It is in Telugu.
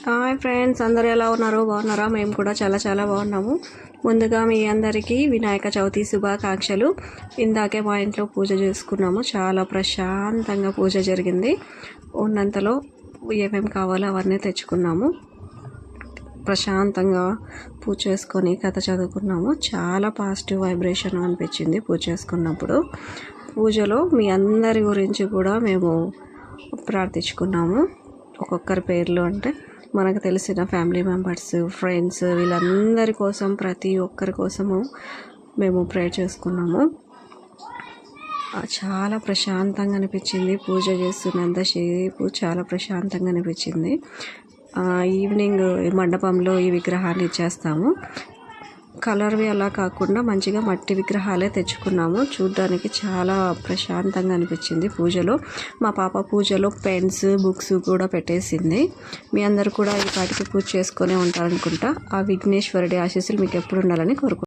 హాయ్ ఫ్రెండ్స్, అందరూ ఎలా ఉన్నారు? బాగున్నారా? మేము కూడా చాలా చాలా బాగున్నాము. ముందుగా మీ అందరికీ వినాయక చవితి శుభాకాంక్షలు. ఇందాకే మా ఇంట్లో పూజ చేసుకున్నాము. చాలా ప్రశాంతంగా పూజ జరిగింది. ఉన్నంతలో ఏమేమి కావాలో అవన్నీ తెచ్చుకున్నాము. ప్రశాంతంగా పూజ చేసుకొని కథ చదువుకున్నాము. చాలా పాజిటివ్ వైబ్రేషన్ అనిపించింది పూజ చేసుకున్నప్పుడు. పూజలో మీ అందరి గురించి కూడా మేము ప్రార్థించుకున్నాము. ఒక్కొక్కరి పేర్లు అంటే మనకు తెలిసిన ఫ్యామిలీ మెంబర్స్, ఫ్రెండ్స్, వీళ్ళందరి కోసం, ప్రతి ఒక్కరి కోసము మేము ప్రేయర్ చేసుకున్నాము. చాలా ప్రశాంతంగా అనిపించింది. పూజ చేస్తున్నంతసేపు చాలా ప్రశాంతంగా అనిపించింది. ఈవినింగ్ మండపంలో ఈ విగ్రహాన్ని ఇచ్చేస్తాము. కలర్వి అలా కాకుండా మంచిగా మట్టి విగ్రహాలే తెచ్చుకున్నాము. చూడ్డానికి చాలా ప్రశాంతంగా అనిపించింది పూజలో. మా పాప పూజలో పెన్స్, బుక్స్ కూడా పెట్టేసింది. మీ అందరు కూడా ఈ పాటికి పూజ చేసుకొని ఉంటారనుకుంటా. ఆ విఘ్నేశ్వరుడి ఆశీస్సులు మీకు ఎప్పుడు ఉండాలని కోరుకుంటున్నాను.